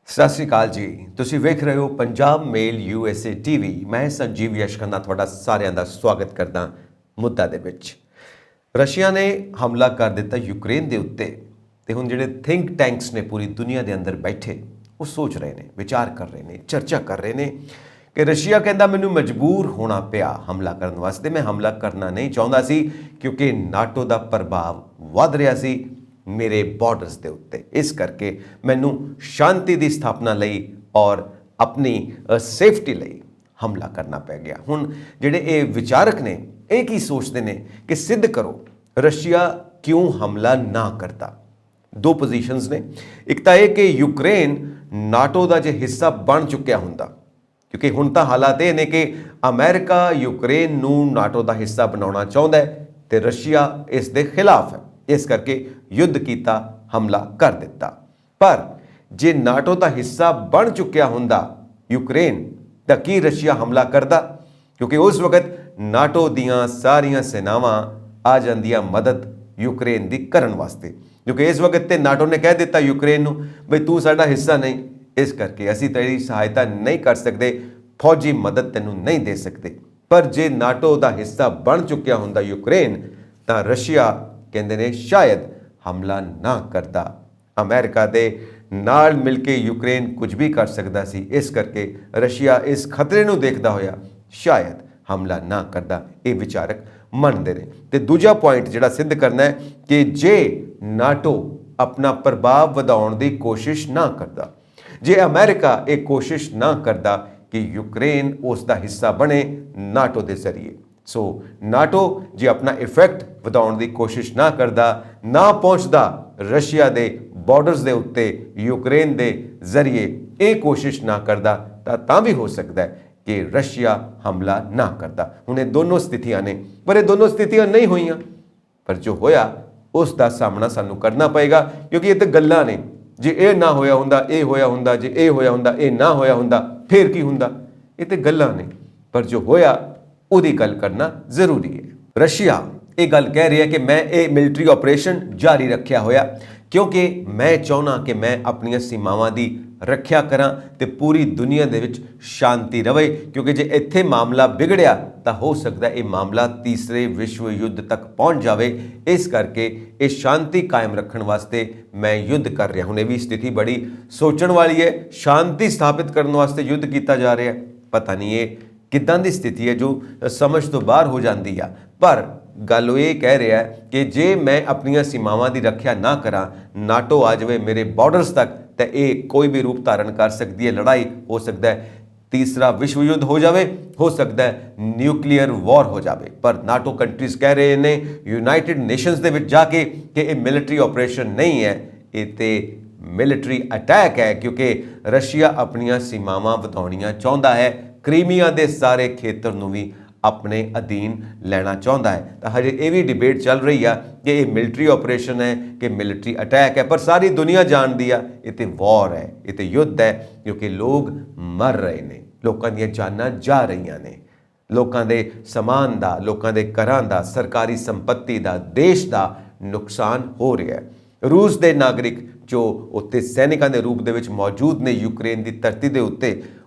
ਸਤਿ ਸ਼੍ਰੀ ਅਕਾਲ ਜੀ। ਤੁਸੀਂ ਵੇਖ ਰਹੇ ਹੋ ਪੰਜਾਬ ਮੇਲ USA TV। ਮੈਂ ਸੰਜੀਵ ਯਸ਼ਖੰਨਾ ਤੁਹਾਡਾ ਸਾਰਿਆਂ ਦਾ ਸਵਾਗਤ ਕਰਦਾ। ਮੁੱਦਾ ਦੇ ਵਿੱਚ ਰਸ਼ੀਆ ਨੇ ਹਮਲਾ ਕਰ ਦਿੱਤਾ ਯੂਕਰੇਨ ਦੇ ਉੱਤੇ ਤੇ ਹੁਣ ਜਿਹੜੇ ਥਿੰਕ ਟੈਂਕਸ ਨੇ ਪੂਰੀ ਦੁਨੀਆ ਦੇ ਅੰਦਰ ਬੈਠੇ ਉਹ ਸੋਚ ਰਹੇ ਨੇ, ਵਿਚਾਰ ਕਰ ਰਹੇ ਨੇ, ਚਰਚਾ ਕਰ ਰਹੇ ਨੇ ਕਿ ਰਸ਼ੀਆ ਕਹਿੰਦਾ ਮੈਨੂੰ ਮਜਬੂਰ ਹੋਣਾ ਪਿਆ ਹਮਲਾ ਕਰਨ ਵਾਸਤੇ। ਮੈਂ ਹਮਲਾ ਕਰਨਾ ਨਹੀਂ ਚਾਹੁੰਦਾ ਸੀ ਕਿਉਂਕਿ ਨਾਟੋ ਦਾ ਪ੍ਰਭਾਵ ਵੱਧ ਰਿਹਾ ਸੀ ਮੇਰੇ ਬਾਰਡਰਸ ਦੇ ਉੱਤੇ। ਇਸ ਕਰਕੇ ਮੈਨੂੰ ਸ਼ਾਂਤੀ ਦੀ ਸਥਾਪਨਾ ਲਈ ਔਰ ਆਪਣੀ ਸੇਫਟੀ ਲਈ ਹਮਲਾ ਕਰਨਾ ਪੈ ਗਿਆ। ਹੁਣ ਜਿਹੜੇ ਇਹ ਵਿਚਾਰਕ ਨੇ ਇਹ ਕੀ ਸੋਚਦੇ ਨੇ ਕਿ ਸਿੱਧ ਕਰੋ ਰਸ਼ੀਆ ਕਿਉਂ ਹਮਲਾ ਨਾ ਕਰਦਾ। ਦੋ ਪੋਜੀਸ਼ਨਸ ਨੇ। ਇੱਕ ਤਾਂ ਇਹ ਕਿ ਯੂਕਰੇਨ ਨਾਟੋ ਦਾ ਜੇ ਹਿੱਸਾ ਬਣ ਚੁੱਕਿਆ ਹੁੰਦਾ, ਕਿਉਂਕਿ ਹੁਣ ਤਾਂ ਹਾਲਾਤ ਇਹ ਨੇ ਕਿ ਅਮਰੀਕਾ ਯੂਕਰੇਨ ਨੂੰ ਨਾਟੋ ਦਾ ਹਿੱਸਾ ਬਣਾਉਣਾ ਚਾਹੁੰਦਾ ਹੈ ਤੇ ਰਸ਼ੀਆ ਇਸ ਦੇ ਖਿਲਾਫ ਹੈ। ਇਸ ਕਰਕੇ ਯੁੱਧ ਕੀਤਾ, ਹਮਲਾ ਕਰ ਦਿੱਤਾ। ਪਰ ਜੇ ਨਾਟੋ ਦਾ ਹਿੱਸਾ ਬਣ ਚੁੱਕਿਆ ਹੁੰਦਾ ਯੂਕਰੇਨ ਤਾਂ ਕੀ ਰਸ਼ੀਆ ਹਮਲਾ ਕਰਦਾ? ਕਿਉਂਕਿ ਉਸ ਵਕਤ ਨਾਟੋ ਦੀਆਂ ਸਾਰੀਆਂ ਸੈਨਾਵਾਂ ਆ ਜਾਂਦੀਆਂ ਮਦਦ ਯੂਕਰੇਨ ਦੀ ਕਰਨ ਵਾਸਤੇ, ਕਿਉਂਕਿ ਇਸ ਵਕਤ ਤੇ ਨਾਟੋ ਨੇ ਕਹਿ ਦਿੱਤਾ ਯੂਕਰੇਨ ਨੂੰ ਬਈ ਤੂੰ ਸਾਡਾ ਹਿੱਸਾ ਨਹੀਂ, ਇਸ ਕਰਕੇ ਅਸੀਂ ਤੇਰੀ ਸਹਾਇਤਾ ਨਹੀਂ ਕਰ ਸਕਦੇ, ਫੌਜੀ ਮਦਦ ਤੈਨੂੰ ਨਹੀਂ ਦੇ ਸਕਦੇ। ਪਰ ਜੇ ਨਾਟੋ ਦਾ ਹਿੱਸਾ ਬਣ ਚੁੱਕਿਆ ਹੁੰਦਾ ਯੂਕਰੇਨ ਤਾਂ ਰਸ਼ੀਆ ਕਹਿੰਦੇ ਨੇ ਸ਼ਾਇਦ ਹਮਲਾ ਨਾ ਕਰਦਾ। ਅਮਰੀਕਾ ਦੇ ਨਾਲ ਮਿਲ ਕੇ ਯੂਕਰੇਨ ਕੁਝ ਵੀ ਕਰ ਸਕਦਾ ਸੀ, ਇਸ ਕਰਕੇ ਰਸ਼ੀਆ ਇਸ ਖਤਰੇ ਨੂੰ ਦੇਖਦਾ ਹੋਇਆ ਸ਼ਾਇਦ ਹਮਲਾ ਨਾ ਕਰਦਾ। ਇਹ ਵਿਚਾਰਕ ਮੰਨਦੇ ਨੇ। ਤੇ ਦੂਜਾ ਪੁਆਇੰਟ ਜਿਹੜਾ ਸਿੱਧ ਕਰਨਾ ਹੈ ਕਿ ਜੇ ਨਾਟੋ ਆਪਣਾ ਪ੍ਰਭਾਵ ਵਧਾਉਣ ਦੀ ਕੋਸ਼ਿਸ਼ ਨਾ ਕਰਦਾ, ਜੇ ਅਮਰੀਕਾ ਇਹ ਕੋਸ਼ਿਸ਼ ਨਾ ਕਰਦਾ ਕਿ ਯੂਕਰੇਨ ਉਸ ਦਾ ਹਿੱਸਾ ਬਣੇ ਨਾਟੋ ਦੇ ਜ਼ਰੀਏ, ਸੋ ਨਾਟੋ ਜੇ ਆਪਣਾ ਇਫੈਕਟ ਵਧਾਉਣ ਦੀ ਕੋਸ਼ਿਸ਼ ਨਾ ਕਰਦਾ, ਨਾ ਪਹੁੰਚਦਾ ਰਸ਼ੀਆ ਦੇ ਬਾਰਡਰਸ ਦੇ ਉੱਤੇ ਯੂਕਰੇਨ ਦੇ ਜ਼ਰੀਏ ਇਹ ਕੋਸ਼ਿਸ਼ ਨਾ ਕਰਦਾ ਤਾਂ ਵੀ ਹੋ ਸਕਦਾ ਹੈ ਕਿ ਰਸ਼ੀਆ ਹਮਲਾ ਨਾ ਕਰਦਾ। ਹੁਣ ਇਹ ਦੋਨੋਂ ਸਥਿਤੀਆਂ ਨੇ, ਪਰ ਇਹ ਦੋਨੋਂ ਸਥਿਤੀਆਂ ਨਹੀਂ ਹੋਈਆਂ। ਪਰ ਜੋ ਹੋਇਆ ਉਸ ਦਾ ਸਾਹਮਣਾ ਸਾਨੂੰ ਕਰਨਾ ਪਏਗਾ, ਕਿਉਂਕਿ ਇਹ ਤਾਂ ਗੱਲਾਂ ਨੇ। ਜੇ ਇਹ ਨਾ ਹੋਇਆ ਹੁੰਦਾ, ਇਹ ਹੋਇਆ ਹੁੰਦਾ, ਜੇ ਇਹ ਹੋਇਆ ਹੁੰਦਾ, ਇਹ ਨਾ ਹੋਇਆ ਹੁੰਦਾ, ਫਿਰ ਕੀ ਹੁੰਦਾ? ਇਹ ਤਾਂ ਗੱਲਾਂ ਨੇ, ਪਰ ਜੋ ਹੋਇਆ ਉਹਦੀ ਗੱਲ ਕਰਨਾ ਜ਼ਰੂਰੀ ਹੈ। ਰਸ਼ੀਆ ਇਹ ਗੱਲ ਕਹਿ ਰਿਹਾ ਕਿ ਮੈਂ ਇਹ ਮਿਲਟਰੀ ਆਪਰੇਸ਼ਨ ਜਾਰੀ ਰੱਖਿਆ ਹੋਇਆ ਕਿਉਂਕਿ ਮੈਂ ਚਾਹੁੰਦਾ ਕਿ ਮੈਂ ਆਪਣੀਆਂ ਸੀਮਾਵਾਂ ਦੀ ਰੱਖਿਆ ਕਰਾਂ ਤੇ ਪੂਰੀ ਦੁਨੀਆ ਦੇ ਵਿੱਚ ਸ਼ਾਂਤੀ ਰਵੇ, ਕਿਉਂਕਿ ਜੇ ਇੱਥੇ ਮਾਮਲਾ ਵਿਗੜਿਆ ਤਾਂ ਹੋ ਸਕਦਾ ਇਹ ਮਾਮਲਾ ਤੀਸਰੇ ਵਿਸ਼ਵ ਯੁੱਧ ਤੱਕ ਪਹੁੰਚ ਜਾਵੇ। ਇਸ ਕਰਕੇ ਇਹ ਸ਼ਾਂਤੀ ਕਾਇਮ ਰੱਖਣ ਵਾਸਤੇ ਮੈਂ ਯੁੱਧ ਕਰ ਰਿਹਾ। ਹੁਣ ਇਹ ਵੀ ਸਥਿਤੀ ਬੜੀ ਸੋਚਣ ਵਾਲੀ ਹੈ। ਸ਼ਾਂਤੀ ਸਥਾਪਿਤ ਕਰਨ ਵਾਸਤੇ ਯੁੱਧ ਕੀਤਾ ਜਾ ਰਿਹਾ। ਪਤਾ ਨਹੀਂ ਇਹ ਕਿੱਦਾਂ ਦੀ ਸਥਿਤੀ ਹੈ ਜੋ ਸਮਝ ਤੋਂ ਬਾਹਰ ਹੋ ਜਾਂਦੀ ਆ। ਪਰ ਗੱਲ ਉਹ ਇਹ ਕਹਿ ਰਿਹਾ ਕਿ ਜੇ ਮੈਂ ਆਪਣੀਆਂ ਸੀਮਾਵਾਂ ਦੀ ਰੱਖਿਆ ਨਾ ਕਰਾਂ, ਨਾਟੋ ਆ ਜਾਵੇ ਮੇਰੇ ਬਾਰਡਰਸ ਤੱਕ, ਤਾਂ ਇਹ ਕੋਈ ਵੀ ਰੂਪ ਧਾਰਨ ਕਰ ਸਕਦੀ ਹੈ। ਲੜਾਈ ਹੋ ਸਕਦਾ ਹੈ ਤੀਸਰਾ ਵਿਸ਼ਵ ਯੁੱਧ ਹੋ ਜਾਵੇ, ਹੋ ਸਕਦਾ ਹੈ ਨਿਊਕਲੀਅਰ ਵਾਰ ਹੋ ਜਾਵੇ। ਪਰ ਨਾਟੋ ਕੰਟਰੀਜ਼ ਕਹਿ ਰਹੇ ਨੇ ਯੂਨਾਈਟਿਡ ਨੇਸ਼ਨਸ ਦੇ ਵਿੱਚ ਜਾ ਕੇ ਕਿ ਇਹ ਮਿਲਟਰੀ ਆਪਰੇਸ਼ਨ ਨਹੀਂ ਹੈ, ਇਹ ਤੇ ਮਿਲਟਰੀ ਅਟੈਕ ਹੈ, ਕਿਉਂਕਿ ਰਸ਼ੀਆ ਆਪਣੀਆਂ ਸੀਮਾਵਾਂ ਵਧਾਉਣੀਆਂ ਚਾਹੁੰਦਾ ਹੈ। ਕ੍ਰੀਮੀਆ ਦੇ ਸਾਰੇ ਖੇਤਰ ਨੂੰ ਵੀ ਆਪਣੇ ਅਧੀਨ ਲੈਣਾ ਚਾਹੁੰਦਾ ਹੈ। ਤਾਂ ਹਜੇ ਇਹ ਵੀ ਡਿਬੇਟ ਚੱਲ ਰਹੀ ਆ ਕਿ ਇਹ ਮਿਲਟਰੀ ਆਪਰੇਸ਼ਨ ਹੈ ਕਿ ਮਿਲਟਰੀ ਅਟੈਕ ਹੈ। ਪਰ ਸਾਰੀ ਦੁਨੀਆ ਜਾਣਦੀ ਆ ਇਹ ਤੇ ਵਾਰ ਹੈ, ਇਹ ਤੇ ਯੁੱਧ ਹੈ, ਕਿਉਂਕਿ ਲੋਕ ਮਰ ਰਹੇ ਨੇ, ਲੋਕਾਂ ਦੀਆਂ ਜਾਨਾਂ ਜਾ ਰਹੀਆਂ ਨੇ, ਲੋਕਾਂ ਦੇ ਸਮਾਨ ਦਾ, ਲੋਕਾਂ ਦੇ ਘਰਾਂ ਦਾ, ਸਰਕਾਰੀ ਸੰਪत्ति ਦਾ, ਦੇਸ਼ ਦਾ ਨੁਕਸਾਨ ਹੋ ਰਿਹਾ ਹੈ। ਰੂਸ ਦੇ ਨਾਗਰਿਕ ਜੋ ਉੱਥੇ ਸੈਨਿਕਾਂ ਦੇ ਰੂਪ ਦੇ ਵਿੱਚ ਮੌਜੂਦ ਨੇ ਯੂਕਰੇਨ ਦੀ ਧਰਤੀ ਦੇ ਉੱਤੇ,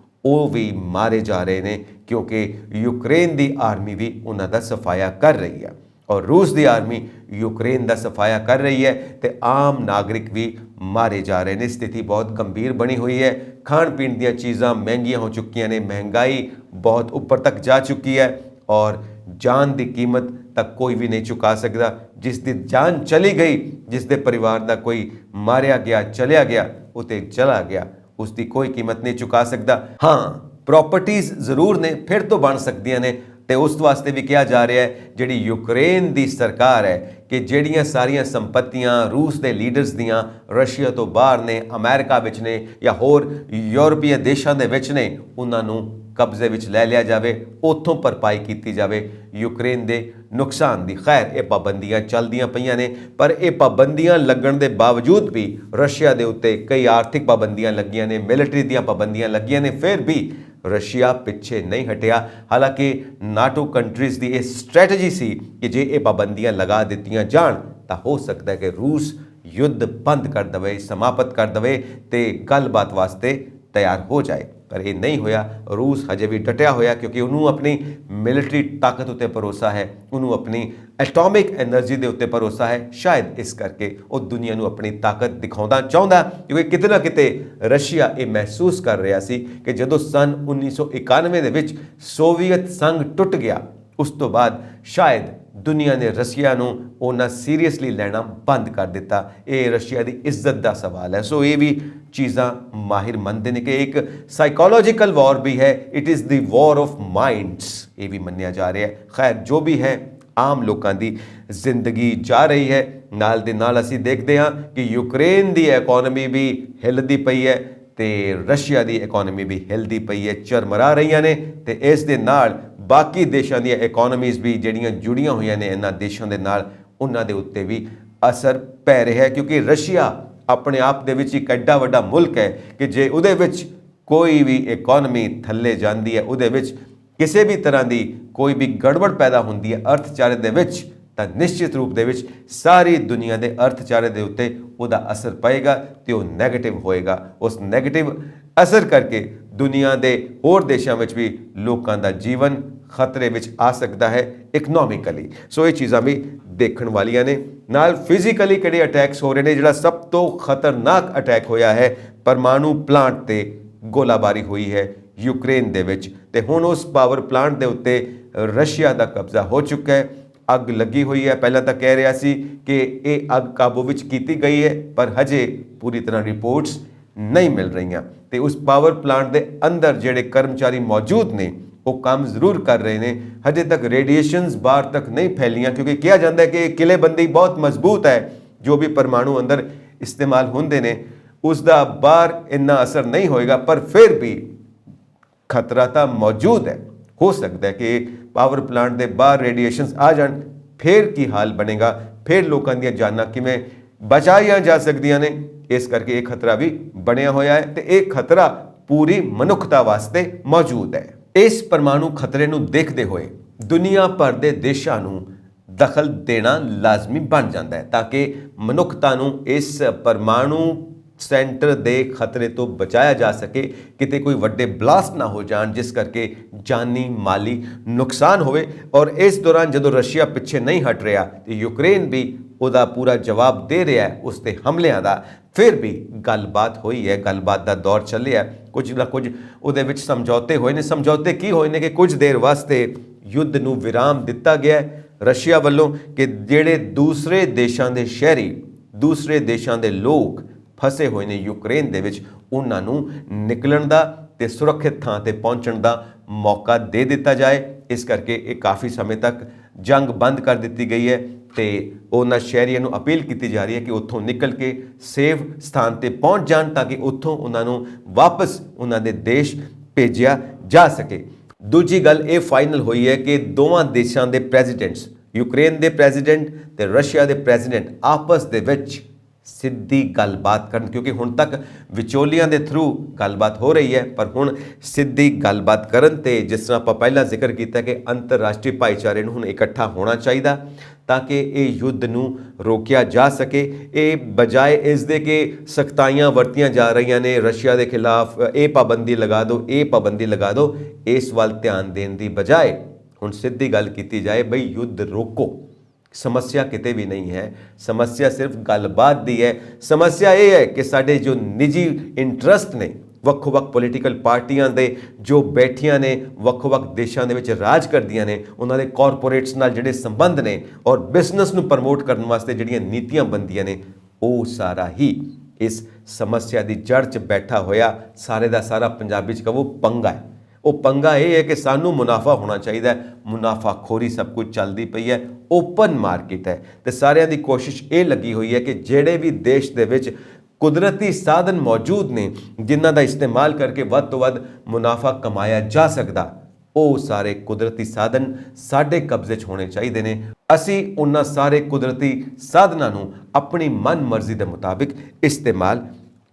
ਉਹ ਵੀ ਮਾਰੇ ਜਾ ਰਹੇ ਨੇ, ਕਿਉਂਕਿ ਯੂਕਰੇਨ ਦੀ ਆਰਮੀ ਵੀ ਉਹਨਾਂ ਦਾ ਸਫਾਇਆ ਕਰ ਰਹੀ ਹੈ ਔਰ ਰੂਸ ਦੀ ਆਰਮੀ ਯੂਕਰੇਨ ਦਾ ਸਫਾਇਆ ਕਰ ਰਹੀ ਹੈ ਤੇ ਆਮ ਨਾਗਰਿਕ ਵੀ ਮਾਰੇ ਜਾ ਰਹੇ ਨੇ। ਸਥਿਤੀ ਬਹੁਤ ਗੰਭੀਰ ਬਣੀ ਹੋਈ ਹੈ। ਖਾਣ ਪੀਣ ਦੀਆਂ ਚੀਜ਼ਾਂ ਮਹਿੰਗੀਆਂ ਹੋ ਚੁੱਕੀਆਂ ਨੇ, ਮਹਿੰਗਾਈ ਬਹੁਤ ਉੱਪਰ ਤੱਕ ਜਾ ਚੁੱਕੀ ਹੈ ਔਰ ਜਾਨ ਦੀ ਕੀਮਤ ਤੱਕ ਕੋਈ ਵੀ ਨਹੀਂ ਚੁਕਾ ਸਕਦਾ। ਜਿਸ ਦੀ ਜਾਨ ਚਲੀ ਗਈ, ਜਿਸ ਦੇ ਪਰਿਵਾਰ ਦਾ ਕੋਈ ਮਾਰਿਆ ਗਿਆ, ਚਲਿਆ ਗਿਆ, ਉਹ ਤੇ ਚਲਾ ਗਿਆ, ਉਸ ਦੀ ਕੋਈ ਕੀਮਤ ਨਹੀਂ ਚੁਕਾ ਸਕਦਾ। ਹਾਂ, ਪ੍ਰਾਪਰਟੀਜ਼ ਜ਼ਰੂਰ ਨੇ, ਫਿਰ ਤੋਂ ਬਣ ਸਕਦੀਆਂ ਨੇ ਤੇ ਉਸ ਵਾਸਤੇ ਵੀ ਕਿਹਾ ਜਾ ਰਿਹਾ ਹੈ ਜਿਹੜੀ ਯੂਕਰੇਨ ਦੀ ਸਰਕਾਰ ਹੈ ਕਿ ਜਿਹੜੀਆਂ ਸਾਰੀਆਂ ਸੰਪत्तियां ਰੂਸ ਦੇ ਲੀਡਰਸ ਦੀਆਂ ਰਸ਼ੀਆ ਤੋਂ ਬਾਹਰ ਨੇ, ਅਮਰੀਕਾ ਵਿੱਚ ਨੇ ਜਾਂ ਹੋਰ ਯੂਰਪੀਅਨ ਦੇਸ਼ਾਂ ਦੇ ਵਿੱਚ ਨੇ, ਉਹਨਾਂ ਨੂੰ ਕਬਜ਼ੇ ਵਿੱਚ ਲੈ ਲਿਆ ਜਾਵੇ, ਉੱਥੋਂ ਭਰਪਾਈ ਕੀਤੀ ਜਾਵੇ ਯੂਕਰੇਨ ਦੇ ਨੁਕਸਾਨ ਦੀ। ਖੈਰ ਇਹ ਪਾਬੰਦੀਆਂ ਚੱਲਦੀਆਂ ਪਈਆਂ ਨੇ, ਪਰ ਇਹ ਪਾਬੰਦੀਆਂ ਲੱਗਣ ਦੇ ਬਾਵਜੂਦ ਵੀ ਰਸ਼ੀਆ ਦੇ ਉੱਤੇ ਕਈ ਆਰਥਿਕ ਪਾਬੰਦੀਆਂ ਲੱਗੀਆਂ ਨੇ, ਮਿਲਟਰੀ ਦੀਆਂ ਪਾਬੰਦੀਆਂ ਲੱਗੀਆਂ ਨੇ, ਫਿਰ ਵੀ ਰਸ਼ੀਆ ਪਿੱਛੇ ਨਹੀਂ ਹਟਿਆ। ਹਾਲਾਂਕਿ ਨਾਟੋ ਕੰਟਰੀਜ਼ ਦੀ ਇਹ ਸਟ੍ਰੈਟਜੀ ਸੀ ਕਿ ਜੇ ਇਹ ਪਾਬੰਦੀਆਂ ਲਗਾ ਦਿੱਤੀਆਂ ਜਾਣ ਤਾਂ ਹੋ ਸਕਦਾ ਹੈ ਕਿ ਰੂਸ युद्ध बंद कर दवे, समाप्त कर दवे ते गलबात वास्ते तैयार हो जाए। पर यह नहीं होया। रूस हजे भी डटिया होया क्योंकि उन्होंने अपनी मिलिटरी ताकत उत्ते भरोसा है, उन्होंने अपनी एटॉमिक एनर्जी के उत्ते भरोसा है। शायद इस करके वो दुनिया को अपनी ताकत दिखाना चाहता, क्योंकि किते ना किते रशिया ये महसूस कर रहा सी कि जदों सन 1991 के सोवियत संघ टुट गया, उस तो बाद शायद दुनिया ने रशिया को उन्ना सीरीयसली लेना बंद कर दिता। ये रशिया की इज्जत का सवाल है। सो ये भी चीज़ां माहिर मनते हैं कि एक साइकोलॉजिकल वॉर भी है, it is the war of minds, ये भी मन्निया जा रहा है। खैर जो भी है, आम लोगों की जिंदगी जा रही है। नाल दे नाल असीं देखते हैं कि यूक्रेन की इकोनॉमी भी हिलदी पई है ते रशिया की इकोनॉमी भी हिलदी पई है, चरमरा रही ने। ते इस दे नाल बाकी देशों दी इकोनॉमीज़ भी जिहड़ियां जुड़ियां हुई ने इन्हां देशों के नाल, उन्हां दे उत्ते भी असर पै रहा है। क्योंकि रशिया अपने आप दे विच एक एड्डा वड्डा मुल्क है कि जे उहदे विच कोई भी इकोनॉमी थल्ले जाती है, उहदे विच किसी भी तरह की कोई भी गड़बड़ पैदा होती है अर्थचारे दे विच, तां निश्चित रूप दे विच सारी दुनिया के अर्थचारे दे उत्ते उहदा असर पएगा ते वो नैगेटिव होएगा। उस नैगेटिव असर करके दुनिया के होर देशों में भी लोगों का जीवन खतरे में आ सकता है इकनॉमिकली। सो ये चीज़ां भी देखण वालियां ने। नाल फिजिकली किहड़े अटैक्स हो रहे हैं, जिहड़ा सब तो खतरनाक अटैक होया है परमाणु प्लांट ते गोलाबारी हुई है यूक्रेन दे विच, ते हुण उस पावर प्लांट दे उत्ते रशिया का कब्जा हो चुका है। अग लगी हुई है। पहला तो कह रहा सी कि ये अग काबू विच कीती गई है, पर हजे पूरी तरह रिपोर्ट्स नहीं मिल रही। तो उस पावर प्लांट के अंदर जिहड़े कर्मचारी मौजूद ने वो काम जरूर कर रहे हैं। हजे तक रेडिएशनस बाहर तक नहीं फैलियां, क्योंकि कहा जाता है कि किलेबंदी बहुत मजबूत है। जो भी परमाणु अंदर इस्तेमाल होंदे ने उसका बाहर इन्ना असर नहीं होएगा, पर फिर भी खतरा तो मौजूद है। हो सकता है कि पावर प्लांट के बाहर रेडिएशनस आ जान, फिर की हाल बनेगा, फिर लोगों दी जाना किवें बचाईया जा सकदियां ने। इस करके एक खतरा भी बनया होया है, तो एक खतरा पूरी मनुखता वास्ते मौजूद है। इस परमाणु खतरे को देखते हुए दुनिया भर के देशों को दखल देना लाजमी बन जाता है, ताकि मनुखता को इस परमाणु सेंटर के खतरे तो बचाया जा सके, किते कोई वड्डे ब्लास्ट ना हो जान जिस करके जानी माली नुकसान होवे। और इस दौरान जदों रशिया पिछे नहीं हट रहा तो यूक्रेन भी उसका पूरा जवाब दे रहा है उसके हमलियां का। फिर भी गलबात हुई है, गलबात का दौर चलिया, कुछ ना कुछ उहदे विच समझौते होए ने। समझौते की होए ने कि कुछ देर वास्ते युद्ध नूं विराम दिता गया है रशिया वालों, कि जिहड़े दूसरे देशों के शहरी, दूसरे देशों के लोग फसे हुए ने यूक्रेन दे विच, उन्हां नूं निकलण दा ते सुरक्षित थां ते पहुंचण दा मौका दे दिता जाए। इस करके ये काफ़ी समय तक जंग बंद कर दी गई है, तो उन्होंने शहरियों को अपील की जा रही है कि उत्थों निकल के सेफ स्थान पर पहुँच जान, ताकि उत्थों उन्होंने वापस उन्होंने देश भेजा जा सके। दूजी गल ये फाइनल हुई है कि दोवां देशों के प्रेजिडेंट्स, यूक्रेन के प्रेजिडेंट तो रशिया के प्रेजिडेंट आपस दे विच सीधी गलबात करन, क्योंकि हुण तक विचोलियां के थ्रू गलबात हो रही है, पर हुण सीधी गलबात करन ते जिस तरह आपां पहला जिक्र किया कि अंतरराष्ट्रीय भाईचारे नूं हुण इकट्ठा होना चाहिए ताकि ये युद्ध नूं रोकिया जा सके। ये बजाय इस दे कि सख्ताइयां वरतियां जा रही ने रशिया के खिलाफ, ये पाबंदी लगा दो, ये पाबंदी लगा दो, इस वाल ध्यान देने की बजाय हुण सीधी गल की जाए बई युद्ध रोको। समस्या किते भी नहीं है, समस्या सिर्फ गलबात दी है। समस्या ये है कि साडे जो निजी इंटरस्ट ने ਵੱਖ-ਵੱਖ पॉलिटिकल पार्टियां दे जो बैठियां ने ਵੱਖ-ਵੱਖ देशों के विच राज करदियां ने, उन्होंने कॉरपोरेट्स नाल जिहड़े संबंध ने और बिजनेस नूं प्रमोट करने वास्ते जिहड़ियां नीतियां बनदियां ने, वो सारा ही इस समस्या की जड़ च बैठा होया सारे का सारा पंजाबी च कहो पंगा है। वो पंगा ये है कि सानू मुनाफा होना चाहिए, मुनाफाखोरी सब कुछ चलती पई है, ओपन मार्केट है, तो सारिਆਂ की कोशिश ये लगी हुई है कि जिहड़े भी देश दे विच कुदरती साधन मौजूद ने जिन्हां दा इस्तेमाल करके वध तो वध मुनाफा कमाया जा सकदा, वो सारे कुदरती साधन साडे कब्जे च होने चाहिए ने। असी उन्हां सारे कुदरती साधनां नूं अपनी मन मर्जी के मुताबिक इस्तेमाल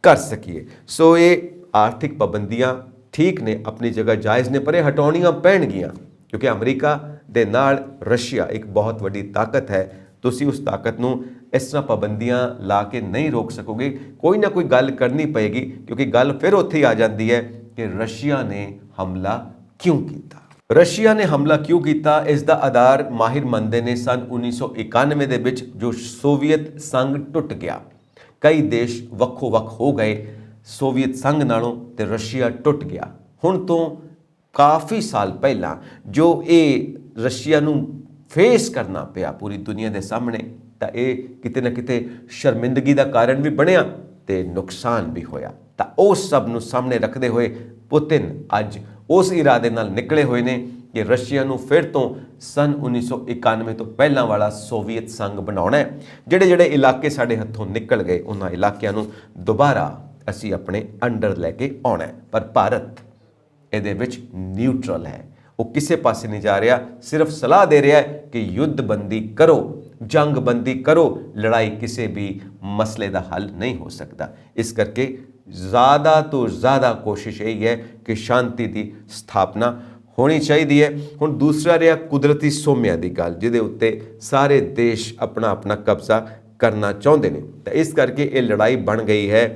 कर सकीए। सो ये आर्थिक पाबंदियां ठीक ने, अपनी जगह जायज़ ने, पर ये हटाउणियां पैणगियां, क्योंकि अमरीका दे नाल रशिया एक बहुत वड्डी ताकत है। तुसी उस ताकत नूं ਇਸ ਤਰ੍ਹਾਂ ਪਾਬੰਦੀਆਂ ਲਾ ਕੇ ਨਹੀਂ ਰੋਕ ਸਕੋਗੇ। ਕੋਈ ਨਾ ਕੋਈ ਗੱਲ ਕਰਨੀ ਪਏਗੀ, ਕਿਉਂਕਿ ਗੱਲ ਫਿਰ ਉੱਥੇ ਹੀ ਆ ਜਾਂਦੀ ਹੈ ਕਿ ਰਸ਼ੀਆ ਨੇ ਹਮਲਾ ਕਿਉਂ ਕੀਤਾ। ਰਸ਼ੀਆ ਨੇ ਹਮਲਾ ਕਿਉਂ ਕੀਤਾ, ਇਸ ਦਾ ਆਧਾਰ ਮਾਹਿਰ ਮੰਨਦੇ ਨੇ ਸਨ 1991 ਦੇ ਵਿੱਚ ਜੋ ਸੋਵੀਅਤ ਸੰਘ ਟੁੱਟ ਗਿਆ, ਕਈ ਦੇਸ਼ ਵੱਖੋ ਵੱਖ ਹੋ ਗਏ ਸੋਵੀਅਤ ਸੰਘ ਨਾਲੋਂ ਤੇ ਰਸ਼ੀਆ ਟੁੱਟ ਗਿਆ। ਹੁਣ ਤੋਂ ਕਾਫੀ ਸਾਲ ਪਹਿਲਾਂ ਜੋ ਇਹ ਰਸ਼ੀਆ ਨੂੰ ਫੇਸ ਕਰਨਾ ਪਿਆ ਪੂਰੀ ਦੁਨੀਆ ਦੇ ਸਾਹਮਣੇ, ਤਾਂ ਇਹ ਕਿਤੇ ਨਾ ਕਿਤੇ ਸ਼ਰਮਿੰਦਗੀ ਦਾ ਕਾਰਨ ਵੀ ਬਣਿਆ ਤੇ ਨੁਕਸਾਨ ਵੀ ਹੋਇਆ। ਤਾਂ ਉਸ ਸਭ ਨੂੰ ਸਾਹਮਣੇ ਰੱਖਦੇ ਹੋਏ ਪੁਤਿਨ ਅੱਜ ਉਸ ਇਰਾਦੇ ਨਾਲ ਨਿਕਲੇ ਹੋਏ ਨੇ ਕਿ ਰਸ਼ੀਆ ਨੂੰ ਫਿਰ ਤੋਂ ਸਨ 1991 ਤੋਂ ਪਹਿਲਾਂ ਵਾਲਾ ਸੋਵੀਅਤ ਸੰਘ ਬਣਾਉਣਾ ਹੈ। ਜਿਹੜੇ ਇਲਾਕੇ ਸਾਡੇ ਹੱਥੋਂ ਨਿਕਲ ਗਏ ਉਹਨਾਂ ਇਲਾਕਿਆਂ ਨੂੰ ਦੁਬਾਰਾ ਅਸੀਂ ਆਪਣੇ ਅੰਡਰ ਲੈ ਕੇ ਆਉਣਾ ਹੈ। ਪਰ ਭਾਰਤ ਇਹਦੇ ਵਿੱਚ ਨਿਊਟਰਲ ਹੈ, ਉਹ ਕਿਸੇ ਪਾਸੇ ਨਹੀਂ ਜਾ ਰਿਹਾ, ਸਿਰਫ ਸਲਾਹ ਦੇ ਰਿਹਾ ਹੈ ਕਿ ਯੁੱਧਬੰਦੀ ਕਰੋ, ਜੰਗਬੰਦੀ ਕਰੋ, ਲੜਾਈ ਕਿਸੇ ਵੀ ਮਸਲੇ ਦਾ ਹੱਲ ਨਹੀਂ ਹੋ ਸਕਦਾ। ਇਸ ਕਰਕੇ ਜ਼ਿਆਦਾ ਤੋਂ ਜ਼ਿਆਦਾ ਕੋਸ਼ਿਸ਼ ਇਹ ਹੈ ਕਿ ਸ਼ਾਂਤੀ ਦੀ ਸਥਾਪਨਾ ਹੋਣੀ ਚਾਹੀਦੀ ਹੈ। ਹੁਣ ਦੂਸਰਾ ਰਿਹਾ ਕੁਦਰਤੀ ਸੋਮਿਆਂ ਦੀ ਗੱਲ, ਜਿਹਦੇ ਉੱਤੇ ਸਾਰੇ ਦੇਸ਼ ਆਪਣਾ ਆਪਣਾ ਕਬਜ਼ਾ ਕਰਨਾ ਚਾਹੁੰਦੇ ਨੇ। ਤਾਂ ਇਸ ਕਰਕੇ ਇਹ ਲੜਾਈ ਬਣ ਗਈ ਹੈ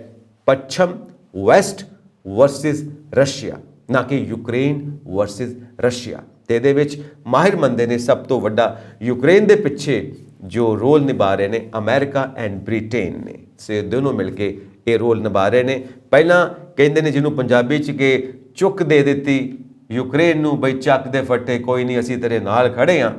ਪੱਛਮ ਵੈਸਟ ਵਰਸਿਸ ਰਸ਼ੀਆ, ਨਾ ਕਿ ਯੂਕਰੇਨ ਵਰਸਿਸ ਰਸ਼ੀਆ। ਤੇ ਇਹਦੇ ਵਿੱਚ ਮਾਹਿਰ ਮੰਨਦੇ ਨੇ ਸਭ ਤੋਂ ਵੱਡਾ ਯੂਕਰੇਨ ਦੇ ਪਿੱਛੇ ਜੋ ਰੋਲ ਨਿਭਾ ਰਹੇ ਨੇ ਅਮਰੀਕਾ ਐਂਡ ਬ੍ਰਿਟੇਨ ਨੇ। ਸੇ ਦੋਨੋਂ ਮਿਲ ਕੇ ਇਹ ਰੋਲ ਨਿਭਾ ਰਹੇ ਨੇ। ਪਹਿਲਾਂ ਕਹਿੰਦੇ ਨੇ ਜਿਹਨੂੰ ਪੰਜਾਬੀ 'ਚ ਕਿ ਚੁੱਕ ਦੇ ਦਿੱਤੀ ਯੂਕਰੇਨ ਨੂੰ, ਬਈ ਚੱਕ ਦੇ ਫੱਟੇ, ਕੋਈ ਨਹੀਂ ਅਸੀਂ ਤੇਰੇ ਨਾਲ ਖੜੇ ਹਾਂ।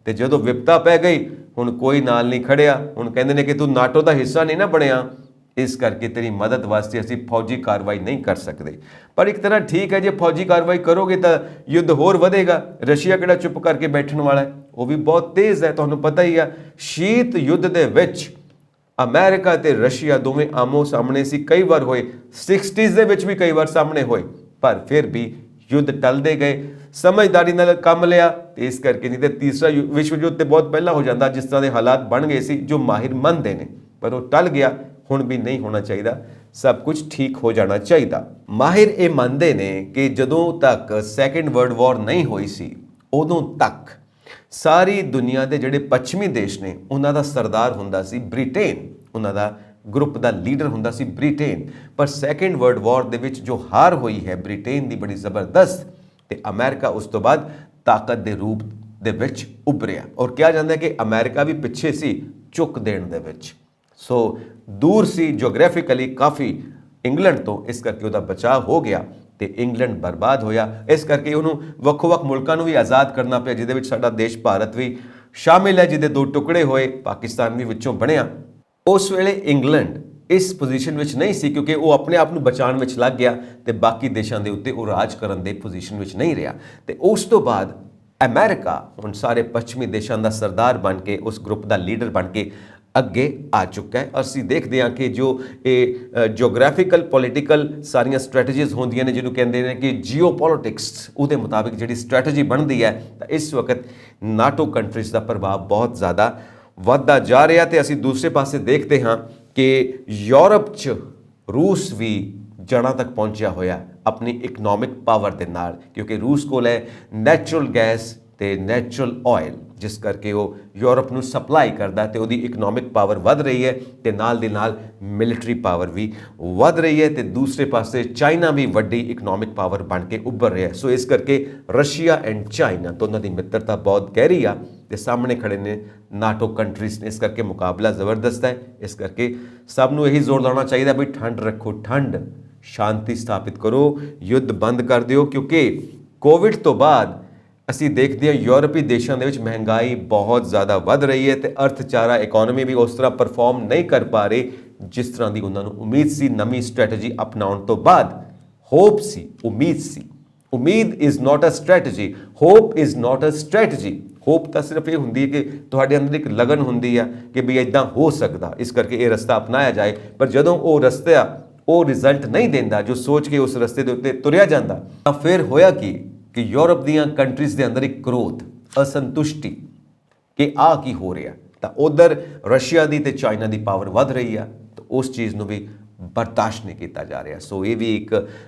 ਤੇ ਜਦੋਂ ਵਿਪਤਾ ਪੈ ਗਈ ਹੁਣ ਕੋਈ ਨਾਲ ਨਹੀਂ ਖੜਿਆ। ਹੁਣ ਕਹਿੰਦੇ ਨੇ ਕਿ ਤੂੰ ਨਾਟੋ ਦਾ ਹਿੱਸਾ ਨਹੀਂ ਨਾ ਬਣਿਆ, ਇਸ ਕਰਕੇ ਤੇਰੀ ਮਦਦ ਵਾਸਤੇ ਅਸੀਂ ਫੌਜੀ ਕਾਰਵਾਈ ਨਹੀਂ ਕਰ ਸਕਦੇ। ਪਰ ਇੱਕ ਤਰ੍ਹਾਂ ਠੀਕ ਹੈ, ਜੇ ਫੌਜੀ ਕਾਰਵਾਈ ਕਰੋਗੇ ਤਾਂ ਯੁੱਧ ਹੋਰ ਵਧੇਗਾ। ਰਸ਼ੀਆ ਕਿਹੜਾ ਚੁੱਪ ਕਰਕੇ ਬੈਠਣ ਵਾਲਾ ਹੈ, ਉਹ ਵੀ ਬਹੁਤ ਤੇਜ਼ ਹੈ। ਤੁਹਾਨੂੰ ਪਤਾ ਹੀ ਆ ਸ਼ੀਤ ਯੁੱਧ ਦੇ ਵਿੱਚ ਅਮਰੀਕਾ ਤੇ ਰਸ਼ੀਆ ਦੋਵੇਂ ਆਮੋ ਸਾਹਮਣੇ ਸੀ, ਕਈ ਵਾਰ ਹੋਏ, 60s ਦੇ ਵਿੱਚ ਵੀ ਕਈ ਵਾਰ ਸਾਹਮਣੇ ਹੋਏ, ਪਰ ਫਿਰ ਵੀ ਯੁੱਧ ਟਲਦੇ ਗਏ। ਸਮਝਦਾਰੀ ਨਾਲ ਕੰਮ ਲਿਆ ਤੇ ਇਸ ਕਰਕੇ, ਨਹੀਂ ਤੇ ਤੀਸਰਾ ਵਿਸ਼ਵ ਯੁੱਧ ਤੇ ਬਹੁਤ ਪਹਿਲਾਂ ਹੋ ਜਾਂਦਾ ਜਿਸ ਤਰ੍ਹਾਂ ਦੇ ਹਾਲਾਤ ਬਣ ਗਏ ਸੀ, ਜੋ ਮਾਹਿਰ ਮੰਨਦੇ ਨੇ। ਪਰ ਉਹ ਟਲ ਗਿਆ, ਹੁਣ ਵੀ ਨਹੀਂ ਹੋਣਾ ਚਾਹੀਦਾ, ਸਭ ਕੁਝ ਠੀਕ ਹੋ ਜਾਣਾ ਚਾਹੀਦਾ। ਮਾਹਿਰ ਇਹ ਮੰਨਦੇ ਨੇ ਕਿ ਜਦੋਂ ਤੱਕ ਸੈਕੰਡ ਵਰਲਡ ਵਾਰ ਨਹੀਂ ਹੋਈ ਸੀ ਉਦੋਂ ਤੱਕ ਸਾਰੀ ਦੁਨੀਆ ਦੇ ਜਿਹੜੇ ਪੱਛਮੀ ਦੇਸ਼ ਨੇ ਉਹਨਾਂ ਦਾ ਸਰਦਾਰ ਹੁੰਦਾ ਸੀ ਬ੍ਰਿਟੇਨ, ਉਹਨਾਂ ਦਾ ਗਰੁੱਪ ਦਾ ਲੀਡਰ ਹੁੰਦਾ ਸੀ ਬ੍ਰਿਟੇਨ। ਪਰ ਸੈਕੰਡ ਵਰਲਡ ਵਾਰ ਦੇ ਵਿੱਚ ਜੋ ਹਾਰ ਹੋਈ ਹੈ ਬ੍ਰਿਟੇਨ ਦੀ ਬੜੀ ਜ਼ਬਰਦਸਤ, ਤੇ ਅਮਰੀਕਾ ਉਸ ਤੋਂ ਬਾਅਦ ਤਾਕਤ ਦੇ ਰੂਪ ਦੇ ਵਿੱਚ ਉੱਭਰਿਆ। ਔਰ ਕਿਹਾ ਜਾਂਦਾ ਹੈ ਕਿ ਅਮਰੀਕਾ ਵੀ ਪਿੱਛੇ ਸੀ ਝੁਕ ਦੇਣ ਦੇ ਵਿੱਚ, ਸੋ ਦੂਰ ਸੀ ਜੀਓਗ੍ਰਾਫਿਕਲੀ ਕਾਫੀ ਇੰਗਲੈਂਡ ਤੋਂ, ਇਸ ਕਰਕੇ ਉਹਦਾ ਬਚਾਅ ਹੋ ਗਿਆ ਤੇ ਇੰਗਲੈਂਡ ਬਰਬਾਦ ਹੋਇਆ। ਇਸ ਕਰਕੇ ਉਹਨੂੰ ਵੱਖੋ-ਵੱਖ ਮੁਲਕਾਂ ਨੂੰ ਵੀ ਆਜ਼ਾਦ ਕਰਨਾ ਪਿਆ, ਜਿਹਦੇ ਵਿੱਚ ਸਾਡਾ ਦੇਸ਼ ਭਾਰਤ ਵੀ ਸ਼ਾਮਿਲ ਹੈ, ਜਿਹਦੇ ਦੋ ਟੁਕੜੇ ਹੋਏ, ਪਾਕਿਸਤਾਨ ਵੀ ਵਿੱਚੋਂ ਬਣਿਆ। ਉਸ ਵੇਲੇ ਇੰਗਲੈਂਡ ਇਸ ਪੋਜੀਸ਼ਨ ਵਿੱਚ ਨਹੀਂ ਸੀ ਕਿਉਂਕਿ ਉਹ ਆਪਣੇ ਆਪ ਨੂੰ ਬਚਾਉਣ ਵਿੱਚ ਲੱਗ ਗਿਆ ਤੇ ਬਾਕੀ ਦੇਸ਼ਾਂ ਦੇ ਉੱਤੇ ਉਹ ਰਾਜ ਕਰਨ ਦੇ ਪੋਜੀਸ਼ਨ ਵਿੱਚ ਨਹੀਂ ਰਿਹਾ। ਤੇ ਉਸ ਤੋਂ ਬਾਅਦ ਅਮਰੀਕਾ ਹੁਣ ਸਾਰੇ ਪੱਛਮੀ ਦੇਸ਼ਾਂ ਦਾ ਸਰਦਾਰ ਬਣ ਕੇ, ਉਸ ਗਰੁੱਪ ਦਾ ਲੀਡਰ ਬਣ ਕੇ ਅੱਗੇ ਆ ਚੁੱਕਾ ਹੈ। ਅਸੀਂ ਦੇਖਦੇ ਹਾਂ ਕਿ ਜੋ ਇਹ ਜੀਓਗ੍ਰਾਫੀਕਲ ਪੋਲੀਟੀਕਲ ਸਾਰੀਆਂ ਸਟ੍ਰੈਟਜੀਜ਼ ਹੁੰਦੀਆਂ ਨੇ, ਜਿਹਨੂੰ ਕਹਿੰਦੇ ਨੇ ਕਿ ਜੀਓ ਪੋਲਿਟਿਕਸ, ਉਹਦੇ ਮੁਤਾਬਿਕ ਜਿਹੜੀ ਸਟ੍ਰੈਟਜੀ ਬਣਦੀ ਹੈ, ਤਾਂ ਇਸ ਵਕਤ ਨਾਟੋ ਕੰਟਰੀਜ਼ ਦਾ ਪ੍ਰਭਾਵ ਬਹੁਤ ਜ਼ਿਆਦਾ ਵੱਧਦਾ ਜਾ ਰਿਹਾ। ਤੇ ਅਸੀਂ ਦੂਸਰੇ ਪਾਸੇ ਦੇਖਦੇ ਹਾਂ ਕਿ ਯੂਰਪ 'ਚ ਰੂਸ ਵੀ ਜੜ੍ਹਾਂ ਤੱਕ ਪਹੁੰਚਿਆ ਹੋਇਆ ਆਪਣੀ ਇਕਨੋਮਿਕ ਪਾਵਰ ਦੇ ਨਾਲ, ਕਿਉਂਕਿ ਰੂਸ ਕੋਲ ਹੈ ਨੈਚੁਰਲ ਗੈਸ ਤੇ ਨੈਚੁਰਲ ਆਇਲ, ਜਿਸ ਕਰਕੇ ਉਹ ਯੂਰਪ ਨੂੰ ਸਪਲਾਈ ਕਰਦਾ ਤੇ ਉਹਦੀ ਇਕਨੋਮਿਕ ਪਾਵਰ ਵੱਧ ਰਹੀ ਹੈ ਤੇ ਨਾਲ ਦੇ ਨਾਲ ਮਿਲਟਰੀ ਪਾਵਰ ਵੀ ਵੱਧ ਰਹੀ ਹੈ। ਤੇ ਦੂਸਰੇ ਪਾਸੇ ਚਾਈਨਾ ਵੀ ਵੱਡੀ ਇਕਨੋਮਿਕ ਪਾਵਰ ਬਣ ਕੇ ਉੱਭਰ ਰਿਹਾ। ਸੋ ਇਸ ਕਰਕੇ ਰਸ਼ੀਆ ਐਂਡ ਚਾਈਨਾ ਦੋਨਾਂ ਦੀ ਮਿੱਤਰਤਾ ਬਹੁਤ ਗਹਿਰੀ ਆ ਤੇ ਸਾਹਮਣੇ ਖੜੇ ਨੇ ਨਾਟੋ ਕੰਟਰੀਜ਼ ਨੇ, ਇਸ ਕਰਕੇ ਮੁਕਾਬਲਾ ਜ਼ਬਰਦਸਤ ਹੈ। ਇਸ ਕਰਕੇ ਸਭ ਨੂੰ ਇਹੀ ਜ਼ੋਰ ਲਾਉਣਾ ਚਾਹੀਦਾ ਵੀ ਠੰਡ ਰੱਖੋ, ਠੰਡ, ਸ਼ਾਂਤੀ ਸਥਾਪਿਤ ਕਰੋ, ਯੁੱਧ ਬੰਦ ਕਰ ਦਿਓ, ਕਿਉਂਕਿ ਕੋਵਿਡ ਤੋਂ ਬਾਅਦ ਅਸੀਂ ਦੇਖਦੇ ਹਾਂ ਯੂਰਪੀ ਦੇਸ਼ਾਂ ਦੇ ਵਿੱਚ ਮਹਿੰਗਾਈ ਬਹੁਤ ਜ਼ਿਆਦਾ ਵੱਧ ਰਹੀ ਹੈ ਤੇ ਅਰਥਚਾਰਾ ਇਕਨੋਮੀ ਵੀ ਉਸ ਤਰ੍ਹਾਂ ਪਰਫਾਰਮ ਨਹੀਂ ਕਰ ਪਾ ਰਹੀ ਜਿਸ ਤਰ੍ਹਾਂ ਦੀ ਉਹਨਾਂ ਨੂੰ ਉਮੀਦ ਸੀ। ਨਵੀਂ ਸਟ੍ਰੈਟਜੀ ਅਪਣਾਉਣ ਤੋਂ ਬਾਅਦ ਹੋਪ ਸੀ, ਉਮੀਦ ਸੀ। ਉਮੀਦ is not a strategy, hope is not a strategy. Hope ਤਾਂ ਸਿਰਫ ਇਹ ਹੁੰਦੀ ਹੈ ਕਿ ਤੁਹਾਡੇ ਅੰਦਰ ਇੱਕ ਲਗਨ ਹੁੰਦੀ ਆ ਕਿ ਵੀ ਇੱਦਾਂ ਹੋ ਸਕਦਾ, ਇਸ ਕਰਕੇ ਇਹ ਰਸਤਾ ਅਪਣਾਇਆ ਜਾਏ। ਪਰ ਜਦੋਂ ਉਹ ਰਸਤਾ ਉਹ ਰਿਜ਼ਲਟ ਨਹੀਂ ਦਿੰਦਾ ਜੋ ਸੋਚ ਕੇ ਉਸ ਰਸਤੇ ਦੇ ਉੱਤੇ ਤੁਰਿਆ ਜਾਂਦਾ, ਤਾਂ ਫਿਰ ਹੋਇਆ ਕਿ ਯੂਰਪ ਦੀਆਂ ਕੰਟਰੀਜ਼ ਦੇ ਅੰਦਰ ਇੱਕ ਕ੍ਰੋਧ, ਅਸੰਤੁਸ਼ਟੀ ਕਿ ਆ ਕੀ ਹੋ ਰਿਹਾ। ਤਾਂ ਉਧਰ ਰਸ਼ੀਆ ਦੀ ਤੇ ਚਾਈਨਾ ਦੀ ਪਾਵਰ ਵੱਧ ਰਹੀ ਆ, ਤਾਂ ਉਸ ਚੀਜ਼ ਨੂੰ ਵੀ ਬਰਦਾਸ਼ਤ ਨਹੀਂ ਕੀਤਾ ਜਾ ਰਿਹਾ। ਸੋ ਇਹ ਵੀ ਇੱਕ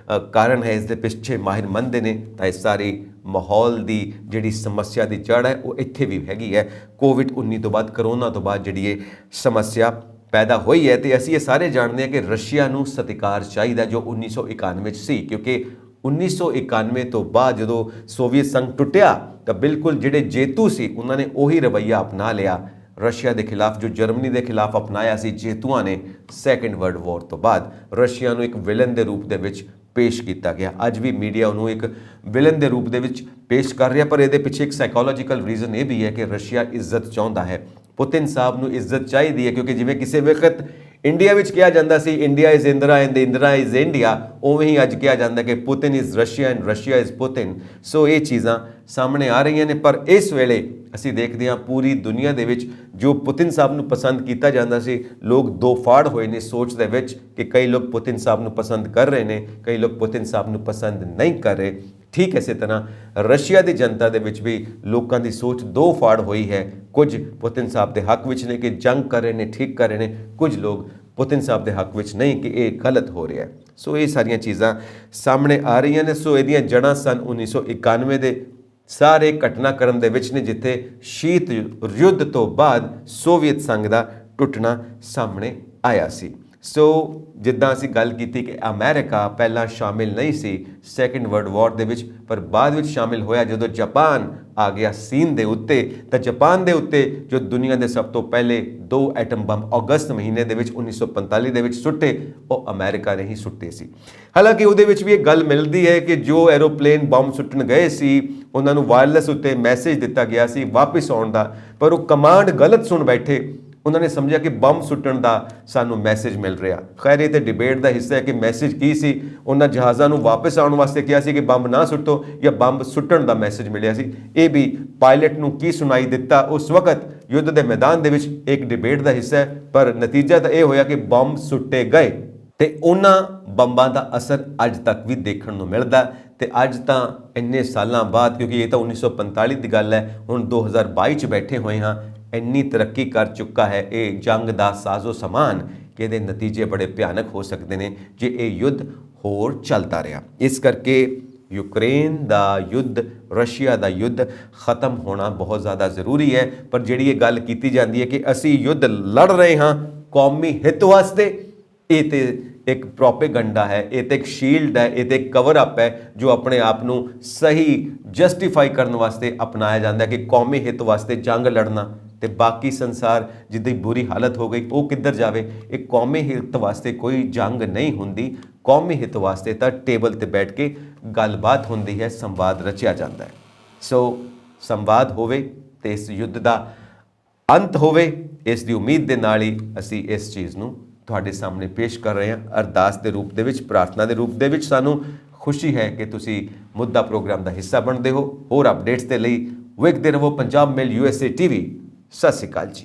ਕਾਰਨ ਹੈ, ਇਸ ਦੇ ਪਿੱਛੇ ਮਾਹਿਰ ਮੰਨਦੇ ਨੇ। ਤਾਂ ਇਹ ਸਾਰੀ ਮਾਹੌਲ ਦੀ ਜਿਹੜੀ ਸਮੱਸਿਆ ਦੀ ਜੜ ਹੈ ਉਹ ਇੱਥੇ ਵੀ ਹੈਗੀ ਹੈ। ਕੋਵਿਡ-19 ਤੋਂ ਬਾਅਦ, ਕਰੋਨਾ ਤੋਂ ਬਾਅਦ ਜਿਹੜੀ ਇਹ ਸਮੱਸਿਆ ਪੈਦਾ ਹੋਈ ਹੈ ਤੇ ਅਸੀਂ ਇਹ ਸਾਰੇ ਜਾਣਦੇ ਹਾਂ ਕਿ ਰਸ਼ੀਆ ਨੂੰ ਸਤਿਕਾਰ ਚਾਹੀਦਾ ਜੋ 1991 'ਚ ਸੀ, ਕਿਉਂਕਿ 1991 ਤੋਂ ਬਾਅਦ ਜਦੋਂ ਸੋਵੀਅਤ ਸੰਘ ਟੁੱਟਿਆ ਤਾਂ ਬਿਲਕੁਲ ਜਿਹੜੇ ਜੇਤੂ ਸੀ ਉਹਨਾਂ ਨੇ ਉਹੀ ਰਵੱਈਆ ਅਪਣਾ ਲਿਆ ਰਸ਼ੀਆ ਦੇ ਖਿਲਾਫ ਜੋ ਜਰਮਨੀ ਦੇ ਖਿਲਾਫ ਅਪਣਾਇਆ ਸੀ ਜੇਤੂਆਂ ਨੇ। ਸੈਕੰਡ ਵਰਲਡ ਵਾਰ ਤੋਂ ਬਾਅਦ ਰਸ਼ੀਆ ਨੂੰ ਇੱਕ ਵਿਲਨ ਦੇ ਰੂਪ ਦੇ ਵਿੱਚ ਪੇਸ਼ ਕੀਤਾ ਗਿਆ। ਅੱਜ ਵੀ ਮੀਡੀਆ ਉਹਨੂੰ ਇੱਕ ਵਿਲਨ ਦੇ ਰੂਪ ਦੇ ਵਿੱਚ ਪੇਸ਼ ਕਰ ਰਿਹਾ, ਪਰ ਇਹਦੇ ਪਿੱਛੇ ਇੱਕ ਸਾਈਕੋਲੋਜੀਕਲ ਰੀਜ਼ਨ ਇਹ ਵੀ ਹੈ ਕਿ ਰਸ਼ੀਆ ਇੱਜ਼ਤ ਚਾਹੁੰਦਾ ਹੈ। ਪੁਤਿਨ ਸਾਹਿਬ ਨੂੰ ਇੱਜ਼ਤ ਚਾਹੀਦੀ ਹੈ ਕਿਉਂਕਿ ਜਿਵੇਂ ਕਿਸੇ ਵਕਤ ਇੰਡੀਆ ਵਿੱਚ ਕਿਹਾ ਜਾਂਦਾ ਸੀ India is Indira and Indira is India, ਉਵੇਂ ਹੀ ਅੱਜ ਕਿਹਾ ਜਾਂਦਾ ਕਿ Putin is Russia and Russia is Putin. So ਇਹ ਚੀਜ਼ਾਂ ਸਾਹਮਣੇ ਆ ਰਹੀਆਂ ਨੇ, ਪਰ ਇਸ ਵੇਲੇ ਅਸੀਂ ਦੇਖਦੇ ਹਾਂ ਪੂਰੀ ਦੁਨੀਆ ਦੇ ਵਿੱਚ ਜੋ ਪੁਤਿਨ ਸਾਹਿਬ ਨੂੰ ਪਸੰਦ ਕੀਤਾ ਜਾਂਦਾ ਸੀ, ਲੋਕ ਦੋ ਫਾੜ ਹੋਏ ਨੇ ਸੋਚ ਦੇ ਵਿੱਚ ਕਿ ਕਈ ਲੋਕ ਪੁਤਿਨ ਸਾਹਿਬ ਨੂੰ ਪਸੰਦ ਕਰ ਰਹੇ ਨੇ, ਕਈ ਲੋਕ ਪੁਤਿਨ ਸਾਹਿਬ ਨੂੰ ਪਸੰਦ ਨਹੀਂ ਕਰ ਰਹੇ। ਠੀਕ ਇਸੇ ਤਰ੍ਹਾਂ ਰਸ਼ੀਆ ਦੀ ਜਨਤਾ ਦੇ ਵਿੱਚ ਵੀ ਲੋਕਾਂ ਦੀ ਸੋਚ ਦੋ ਫਾੜ ਹੋਈ ਹੈ। ਕੁਝ ਪੁਤਿਨ ਸਾਹਿਬ ਦੇ ਹੱਕ ਵਿੱਚ ਨੇ ਕਿ ਜੰਗ ਕਰ ਰਹੇ ਨੇ, ਠੀਕ ਕਰ ਰਹੇ ਨੇ, ਕੁਝ ਲੋਕ ਪੁਤਿਨ ਸਾਹਿਬ ਦੇ ਹੱਕ ਵਿੱਚ ਨਹੀਂ ਕਿ ਇਹ ਗਲਤ ਹੋ ਰਿਹਾ ਹੈ। ਸੋ ਇਹ ਸਾਰੀਆਂ ਚੀਜ਼ਾਂ ਸਾਹਮਣੇ ਆ ਰਹੀਆਂ ਨੇ। ਸੋ ਇਹਦੀਆਂ ਜੜ੍ਹਾਂ ਸਨ 1991 ਦੇ ਸਾਰੇ ਘਟਨਾਕ੍ਰਮ ਦੇ ਵਿੱਚ ਨੇ, ਜਿੱਥੇ ਸ਼ੀਤ ਯੁੱਧ ਤੋਂ ਬਾਅਦ ਸੋਵੀਅਤ ਸੰਘ ਦਾ ਟੁੱਟਣਾ ਸਾਹਮਣੇ ਆਇਆ ਸੀ। ਸੋ ਜਿੱਦਾਂ ਅਸੀਂ ਗੱਲ ਕੀਤੀ ਕਿ ਅਮਰੀਕਾ ਪਹਿਲਾਂ ਸ਼ਾਮਿਲ ਨਹੀਂ ਸੀ ਸੈਕੰਡ ਵਰਲਡ ਵਾਰ ਦੇ ਵਿੱਚ, ਪਰ ਬਾਅਦ ਵਿੱਚ ਸ਼ਾਮਿਲ ਹੋਇਆ ਜਦੋਂ ਜਾਪਾਨ ਆ ਗਿਆ ਸੀਨ ਦੇ ਉੱਤੇ। ਤਾਂ ਜਾਪਾਨ ਦੇ ਉੱਤੇ ਜੋ ਦੁਨੀਆ ਦੇ ਸਭ ਤੋਂ ਪਹਿਲੇ 2 ਐਟਮ ਬੰਬ ਅਗਸਤ ਮਹੀਨੇ ਦੇ ਵਿੱਚ 1945 ਦੇ ਵਿੱਚ ਸੁੱਟੇ, ਉਹ ਅਮਰੀਕਾ ਨੇ ਹੀ ਸੁੱਟੇ ਸੀ। ਹਾਲਾਂਕਿ ਉਹਦੇ ਵਿੱਚ ਵੀ ਇਹ ਗੱਲ ਮਿਲਦੀ ਹੈ ਕਿ ਜੋ ਐਰੋਪਲੇਨ ਬੰਬ ਸੁੱਟਣ ਗਏ ਸੀ ਉਹਨਾਂ ਨੂੰ ਵਾਇਰਲੈਸ ਉੱਤੇ ਮੈਸੇਜ ਦਿੱਤਾ ਗਿਆ ਸੀ ਵਾਪਸ ਆਉਣ ਦਾ, ਪਰ ਉਹ ਕਮਾਂਡ ਗਲਤ ਸੁਣ ਬੈਠੇ। ਉਹਨਾਂ ਨੇ ਸਮਝਿਆ ਕਿ ਬੰਬ ਸੁੱਟਣ ਦਾ ਸਾਨੂੰ ਮੈਸੇਜ ਮਿਲ ਰਿਹਾ। ਖੈਰ ਇਹ ਤਾਂ ਡਿਬੇਟ ਦਾ ਹਿੱਸਾ ਹੈ ਕਿ ਮੈਸੇਜ ਕੀ ਸੀ। ਉਹਨਾਂ ਜਹਾਜ਼ਾਂ ਨੂੰ ਵਾਪਸ ਆਉਣ ਵਾਸਤੇ ਕਿਹਾ ਸੀ ਕਿ ਬੰਬ ਨਾ ਸੁੱਟੋ ਜਾਂ ਬੰਬ ਸੁੱਟਣ ਦਾ ਮੈਸੇਜ ਮਿਲਿਆ ਸੀ। ਇਹ ਵੀ ਪਾਇਲਟ ਨੂੰ ਕੀ ਸੁਣਾਈ ਦਿੱਤਾ ਉਸ ਵਕਤ ਯੁੱਧ ਦੇ ਮੈਦਾਨ ਦੇ ਵਿੱਚ ਇੱਕ ਡਿਬੇਟ ਦਾ ਹਿੱਸਾ ਹੈ, ਪਰ ਨਤੀਜਾ ਤਾਂ ਇਹ ਹੋਇਆ ਕਿ ਬੰਬ ਸੁੱਟੇ ਗਏ ਤੇ ਉਹਨਾਂ ਬੰਬਾਂ ਦਾ ਅਸਰ ਅੱਜ ਤੱਕ ਵੀ ਦੇਖਣ ਨੂੰ ਮਿਲਦਾ। ਤੇ ਅੱਜ ਤਾਂ ਇੰਨੇ ਸਾਲਾਂ ਬਾਅਦ, ਕਿਉਂਕਿ ਇਹ ਤਾਂ 1945 ਦੀ ਗੱਲ ਹੈ, ਹੁਣ 2022 'ਚ ਬੈਠੇ ਹੋਏ ਹਾਂ, ਇੰਨੀ ਤਰੱਕੀ ਕਰ ਚੁੱਕਾ ਹੈ ਇਹ ਜੰਗ ਦਾ ਸਾਜ਼ੋ ਸਮਾਨ ਕਿ ਇਹਦੇ ਨਤੀਜੇ ਬੜੇ ਭਿਆਨਕ ਹੋ ਸਕਦੇ ਨੇ ਜੇ ਇਹ ਯੁੱਧ ਹੋਰ ਚੱਲਦਾ ਰਿਹਾ। ਇਸ ਕਰਕੇ ਯੂਕਰੇਨ ਦਾ ਯੁੱਧ, ਰਸ਼ੀਆ ਦਾ ਯੁੱਧ ਖਤਮ ਹੋਣਾ ਬਹੁਤ ਜ਼ਿਆਦਾ ਜ਼ਰੂਰੀ ਹੈ। ਪਰ ਜਿਹੜੀ ਇਹ ਗੱਲ ਕੀਤੀ ਜਾਂਦੀ ਹੈ ਕਿ ਅਸੀਂ ਯੁੱਧ ਲੜ ਰਹੇ ਹਾਂ ਕੌਮੀ ਹਿੱਤ ਵਾਸਤੇ, ਇਹ ਤੇ ਇੱਕ ਪ੍ਰੋਪੇਗੰਡਾ ਹੈ, ਇਹ ਤੇ ਇੱਕ ਸ਼ੀਲਡ ਹੈ, ਇਹ ਤੇ ਇੱਕ ਕਵਰ ਅਪ ਹੈ ਜੋ ਆਪਣੇ ਆਪ ਨੂੰ ਸਹੀ ਜਸਟੀਫਾਈ ਕਰਨ ਵਾਸਤੇ ਅਪਣਾਇਆ ਜਾਂਦਾ ਕਿ ਕੌਮੀ ਹਿੱਤ ਵਾਸਤੇ ਜੰਗ ਲੜਨਾ ਤੇ ਬਾਕੀ ਸੰਸਾਰ ਜਿੱਦੀ ਬੁਰੀ ਹਾਲਤ ਹੋ ਗਈ ਉਹ ਕਿੱਧਰ ਜਾਵੇ। ਇਹ ਕੌਮੀ ਹਿੱਤ ਵਾਸਤੇ ਕੋਈ ਜੰਗ ਨਹੀਂ ਹੁੰਦੀ। ਕੌਮੀ ਹਿੱਤ ਵਾਸਤੇ ਤਾਂ ਟੇਬਲ ਤੇ ਬੈਠ ਕੇ ਗੱਲਬਾਤ ਹੁੰਦੀ ਹੈ, ਸੰਵਾਦ ਰਚਿਆ ਜਾਂਦਾ ਹੈ। ਸੋ ਸੰਵਾਦ ਹੋਵੇ ਤੇ ਇਸ ਯੁੱਧ ਦਾ ਅੰਤ ਹੋਵੇ, ਇਸ ਦੀ ਉਮੀਦ ਦੇ ਨਾਲ ਹੀ ਅਸੀਂ ਇਸ ਚੀਜ਼ ਨੂੰ ਤੁਹਾਡੇ ਸਾਹਮਣੇ ਪੇਸ਼ ਕਰ ਰਹੇ ਹਾਂ, ਅਰਦਾਸ ਦੇ ਰੂਪ ਦੇ ਵਿੱਚ, ਪ੍ਰਾਰਥਨਾ ਦੇ ਰੂਪ ਦੇ ਵਿੱਚ। ਸਾਨੂੰ ਖੁਸ਼ੀ ਹੈ ਕਿ ਤੁਸੀਂ ਮੁੱਦਾ ਪ੍ਰੋਗਰਾਮ ਦਾ ਹਿੱਸਾ ਬਣਦੇ ਹੋ। ਹੋਰ ਅਪਡੇਟਸ ਦੇ ਲਈ ਵੇਖਦੇ ਰਹੋ ਪੰਜਾਬ ਮੇਲ USA TV। ਸਤਿ ਸ਼੍ਰੀ ਅਕਾਲ ਜੀ।